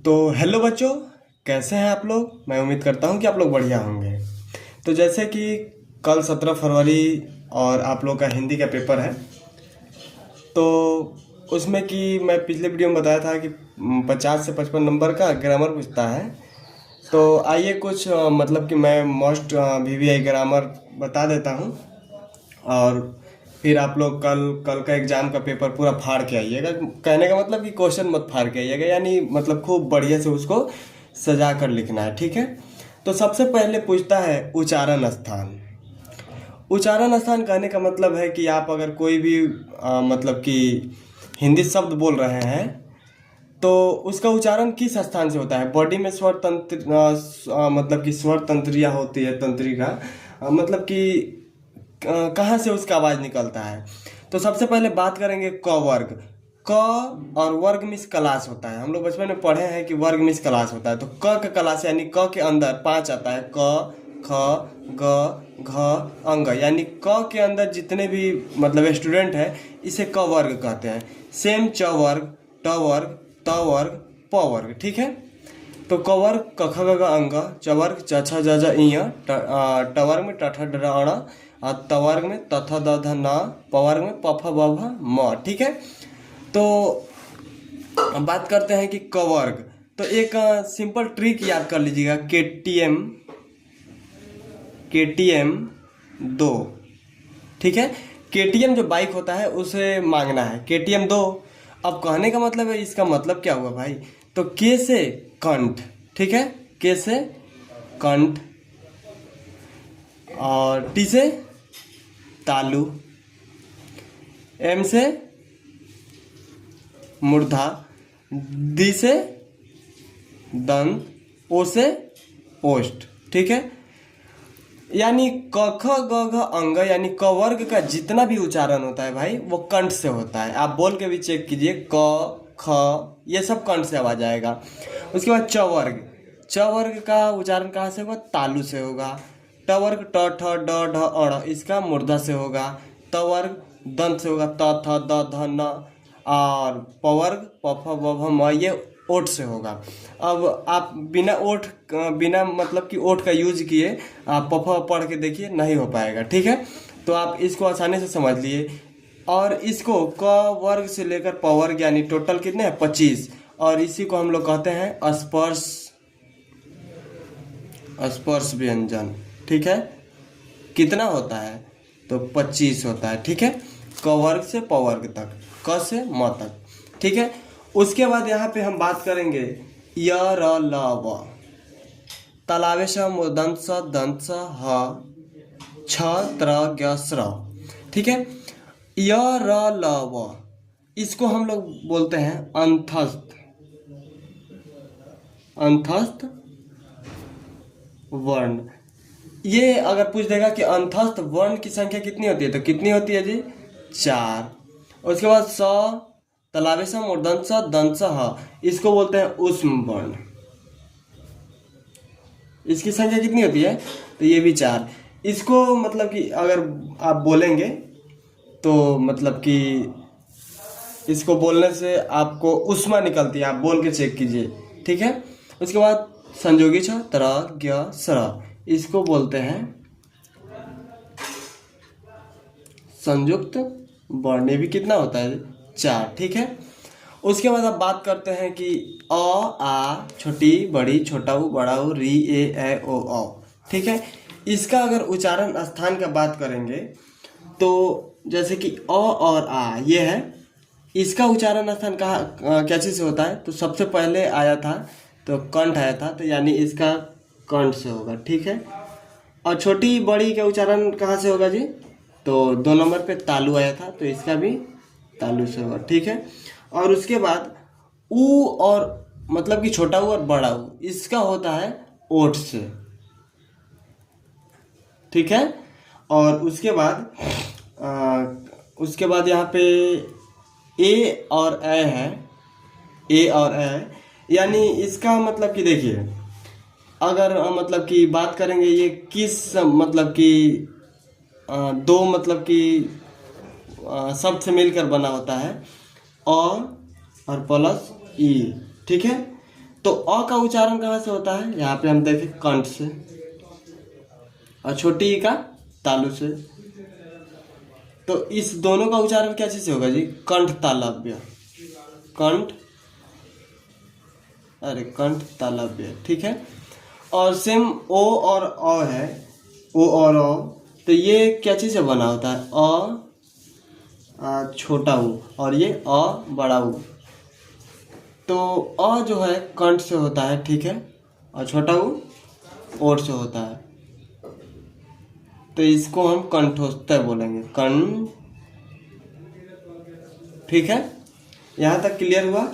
तो हेलो बच्चों, कैसे हैं आप लोग। मैं उम्मीद करता हूं कि आप लोग बढ़िया होंगे। तो जैसे कि कल 17 फरवरी और आप लोग का हिंदी का पेपर है, तो उसमें कि मैं पिछले वीडियो में बताया था कि 50 से 55 नंबर का ग्रामर पूछता है। तो आइए कुछ मतलब कि मैं मोस्ट वीवीआई ग्रामर बता देता हूं, और फिर आप लोग कल कल का एग्जाम का पेपर पूरा फाड़ के आइएगा। कहने का मतलब कि क्वेश्चन मत फाड़ के आइएगा, यानी मतलब खूब बढ़िया से उसको सजा कर लिखना है, ठीक है। तो सबसे पहले पूछता है उच्चारण स्थान। उच्चारण स्थान कहने का मतलब है कि आप अगर कोई भी मतलब कि हिंदी शब्द बोल रहे हैं, तो उसका उच्चारण किस स्थान से होता है। बॉडी में स्वर तंत्र मतलब कि स्वर तंत्रिया होती है, तंत्रिका मतलब कि कहाँ से उसका आवाज निकलता है। तो सबसे पहले बात करेंगे क वर्ग। क और वर्ग मिस क्लास होता है। हम लोग बचपन में पढ़े हैं कि वर्ग मिस क्लास होता है। तो क का क्लास यानी क के अंदर 5 आता है। क, ख, ग, घ, अंग, यानी क के अंदर जितने भी मतलब स्टूडेंट है इसे क वर्ग कहते हैं। सेम च वर्ग, ट वर्ग, त वर्ग, प वर्ग, ठीक है। तो क वर्ग क ख ग घ अंग, च वर्ग च छ ज झ इय, ट वर्ग में ट ठ ड ढ़ अण, और त वर्ग में त थ द ध न, प वर्ग में प फ ब भ म, ठीक है। तो अब बात करते हैं कि क वर्ग। तो एक सिंपल ट्रिक याद कर लीजिएगा, केटीएम 2, ठीक है। केटीएम जो बाइक होता है उसे मांगना है, केटीएम 2। अब कहने का मतलब है, इसका मतलब क्या हुआ भाई। तो के से कंठ, ठीक है, के से कंठ, और टी से तालु, एम से मूर्धा, दी से दंत, ओ से ओष्ठ, ठीक है। यानी क ख ग घ अंग यानी क वर्ग का जितना भी उच्चारण होता है भाई वो कंठ से होता है। आप बोल के भी चेक कीजिए, क ख ये सब कंठ से आवाज आएगा। उसके बाद च वर्ग। च वर्ग का उच्चारण कहाँ से होगा, तालु से होगा। ट वर्ग ट ठ ड ढ अण, इसका मूर्धा से होगा। त वर्ग दंत से होगा, त थ द ध न, और प वर्ग प फ ब भ म, ये ओठ से होगा। अब आप बिना मतलब कि ओठ का यूज किए आप प फ पढ़ के देखिए, नहीं हो पाएगा, ठीक है। तो आप इसको आसानी से समझ लिए। और इसको क वर्ग से लेकर प वर्ग यानी टोटल कितने हैं, 25। और इसी को हम लोग कहते हैं स्पर्श व्यंजन, ठीक है। कितना होता है, तो 25 होता है, ठीक है। क वर्ग से प वर्ग तक, क से म तक, ठीक है। उसके बाद यहाँ पे हम बात करेंगे य र ल व। तलावेश मूर्धन्य स दंत स ह छ त्र ज्ञ स्र, ठीक है। य र ल व, इसको हम लोग बोलते हैं अंतस्थ वर्ण। ये अगर पूछ देगा कि अंतस्थ वर्ण की संख्या कितनी होती है, तो कितनी होती है जी, 4। उसके बाद स तलावेश मूर्धन्य स दंत स ह, इसको बोलते हैं ऊष्म वर्ण। इसकी संख्या कितनी होती है, तो ये भी 4। इसको मतलब कि अगर आप बोलेंगे तो मतलब कि इसको बोलने से आपको उष्मा निकलती है, आप बोल के चेक कीजिए, ठीक है। उसके बाद संयोगी छ त्र ज्ञ स्र, इसको बोलते हैं संयुक्त वर्ण। ये भी कितना होता है, 4, ठीक है। उसके बाद अब बात करते हैं कि अ आ छोटी बड़ी छोटा ऊ बड़ा ऊ री ए ओ औ, ठीक है। इसका अगर उच्चारण स्थान का बात करेंगे तो जैसे कि अ और आ ये है, इसका उच्चारण स्थान कहाँ क्या चीज़ से होता है, तो सबसे पहले आया था तो कंठ आया था, तो यानी इसका कंठ से होगा, ठीक है। और छोटी बड़ी का उच्चारण कहाँ से होगा जी, तो 2 नंबर पे तालु आया था, तो इसका भी तालु से होगा, ठीक है। और उसके बाद ऊ और मतलब कि छोटा ऊ और बड़ा ऊ, इसका होता है ओठ से, ठीक है। और उसके बाद यहाँ पे ए और ए है, ए और ए, यानी इसका मतलब कि देखिए, अगर मतलब कि बात करेंगे ये किस मतलब कि दो मतलब कि शब्द से मिलकर बना होता है, और प्लस ई, ठीक है। तो अ का उच्चारण कहाँ से होता है, यहाँ पे हम देखें कंठ से, और छोटी ई का तालु से। तो इस दोनों का उच्चारण क्या चीज से होगा जी, कंठ तालव्य, कंठ, अरे कंठ तालव्य, ठीक है। और सेम ओ और अ है, ओ और अ, तो ये क्या चीज से बना होता है, छोटा ऊ और ये अ बड़ा ऊ। तो अ जो है कंठ से होता है, ठीक है, और छोटा ऊ ओर से होता है, तो इसको हम कंठोत्तर बोलेंगे, कंठ, ठीक है। यहाँ तक क्लियर हुआ।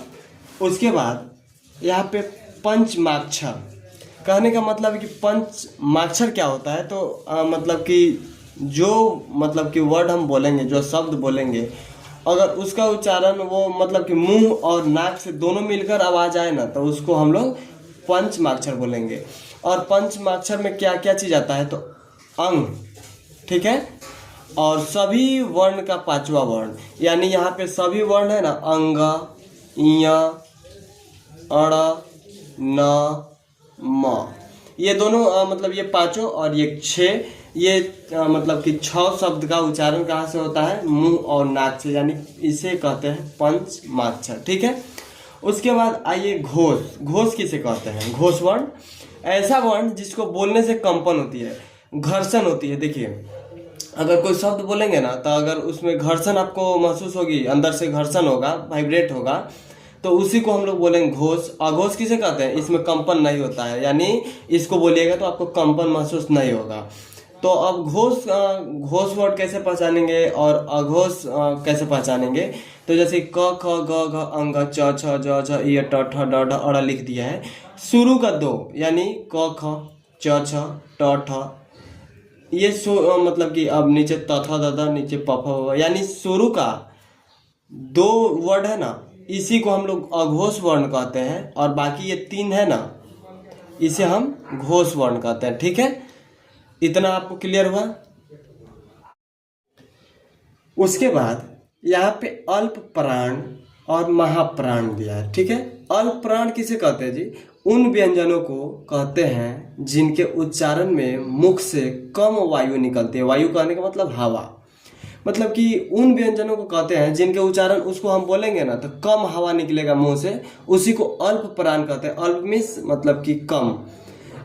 उसके बाद यहाँ पे पंचमाक्षर, कहने का मतलब है कि पंचमाक्षर क्या होता है, तो मतलब कि जो मतलब कि वर्ड हम बोलेंगे, जो शब्द बोलेंगे, अगर उसका उच्चारण वो मतलब कि मुंह और नाक से दोनों मिलकर आवाज आए ना, तो उसको हम लोग पंचमाक्षर बोलेंगे। और पंचमाक्षर में क्या क्या चीज आता है, तो अंग, ठीक है, और सभी वर्ण का पांचवा वर्ण, यानी यहाँ पे सभी वर्ण है ना, अंग, इय, अण, न, म, ये दोनों मतलब ये पांचों और ये 6, ये मतलब कि 6 शब्द का उच्चारण कहाँ से होता है, मुंह और नाक से, यानी इसे कहते हैं पंचमाक्षर, ठीक है। उसके बाद आइए घोष। घोष किसे कहते हैं, घोष वर्ण ऐसा वर्ण जिसको बोलने से कंपन होती है, घर्षण होती है। देखिए अगर कोई शब्द बोलेंगे ना, तो अगर उसमें घर्षण आपको महसूस होगी, अंदर से घर्षण होगा, वाइब्रेट होगा, तो उसी को हम लोग बोलेंगे घोष। अघोष किसे कहते हैं, इसमें कंपन नहीं होता है, यानी इसको बोलिएगा तो आपको कंपन महसूस नहीं होगा। तो अब घोष, घोष वर्ड कैसे पहचानेंगे और अघोष कैसे पहचानेंगे, तो जैसे क ख ग घ अंग च छ ज झ इ ट ठ ड ढ अ लिख दिया है, शुरू का 2 यानी क ख च छ ट ठ, ये मतलब कि अब नीचे त थ द ध, नीचे प फ ब, यानी शुरू का 2 वर्ड है ना, इसी को हम लोग अघोष वर्ण कहते हैं, और बाकी ये 3 है ना, इसे हम घोष वर्ण कहते हैं, ठीक है। इतना आपको क्लियर हुआ। उसके बाद यहाँ पे अल्प प्राण और महाप्राण दिया है, ठीक है। अल्प प्राण किसे कहते हैं जी, उन व्यंजनों को कहते हैं जिनके उच्चारण में मुख से कम वायु निकलती है। वायु कहने का मतलब हवा, मतलब कि उन व्यंजनों को कहते हैं जिनके उच्चारण, उसको हम बोलेंगे ना तो कम हवा निकलेगा मुंह से, उसी को अल्प प्राण कहते हैं। अल्प मीन्स मतलब कि कम,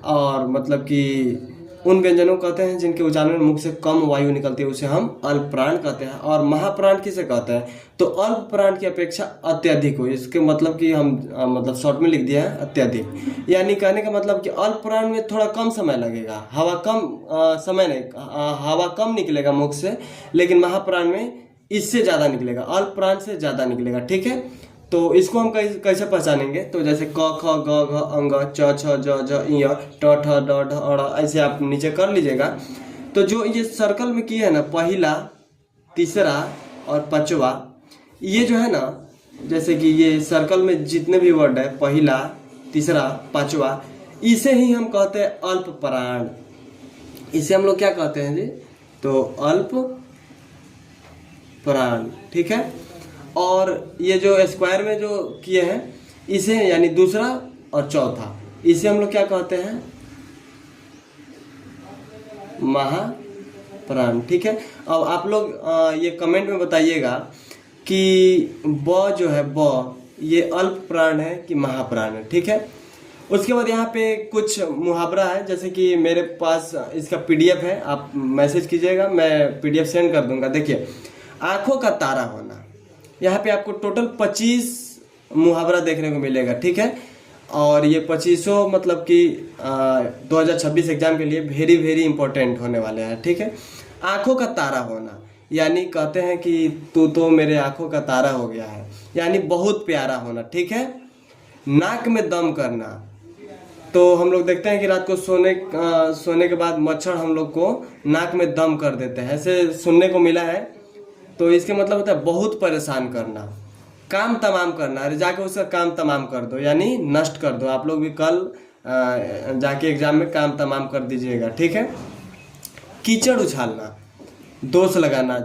और मतलब कि उन व्यंजनों को कहते हैं जिनके उच्चारण में मुख से कम वायु निकलती है, उसे हम अल्प प्राण कहते हैं। और महाप्राण किसे कहते हैं, तो अल्प प्राण की अपेक्षा अत्यधिक हो, इसके मतलब कि हम मतलब शॉर्ट में लिख दिया है अत्यधिक, यानी कहने का मतलब कि अल्प प्राण में थोड़ा कम समय लगेगा, हवा कम समय नहीं, हवा कम निकलेगा मुख से, लेकिन महाप्राण में इससे ज्यादा निकलेगा, अल्प प्राण से ज्यादा निकलेगा, ठीक है। तो इसको हम कैसे पहचानेंगे, तो जैसे क ख ग घ अंग च छ ज झ इ ट ठ ड ढ अ, ऐसे आप नीचे कर लीजिएगा। तो जो ये सर्कल में किए है ना, पहला, तीसरा और पांचवा, ये जो है ना, जैसे कि ये सर्कल में जितने भी वर्ड है, पहला, तीसरा, पांचवा, इसे ही हम कहते हैं अल्प प्राण। इसे हम लोग क्या कहते हैं जी, तो अल्प प्राण, ठीक है। और ये जो स्क्वायर में जो किए हैं, इसे यानी दूसरा और चौथा, इसे हम लोग क्या कहते हैं, महाप्राण, ठीक है। अब आप लोग ये कमेंट में बताइएगा कि ब जो है, ब ये अल्प प्राण है कि महाप्राण है, ठीक है। उसके बाद यहाँ पे कुछ मुहावरा है, जैसे कि मेरे पास इसका PDF है, आप मैसेज कीजिएगा, मैं PDF सेंड कर दूंगा। देखिए, आंखों का तारा होना, यहाँ पे आपको टोटल 25 मुहावरा देखने को मिलेगा, ठीक है। और ये 25 मतलब कि 2026 एग्जाम के लिए वेरी वेरी इंपॉर्टेंट होने वाले हैं, ठीक है। आंखों का तारा होना, यानी कहते हैं कि तू तो मेरे आंखों का तारा हो गया है, यानी बहुत प्यारा होना, ठीक है। नाक में दम करना, तो हम लोग देखते हैं कि रात को सोने के बाद मच्छर हम लोग को नाक में दम कर देते हैं, ऐसे सुनने को मिला है। तो इसके मतलब होता है बहुत परेशान करना। काम तमाम करना, अरे जाके उसका काम तमाम कर दो, यानी नष्ट कर दो। आप लोग भी कल जाके एग्जाम में काम तमाम कर दीजिएगा, ठीक है। कीचड़ उछालना, दोष लगाना,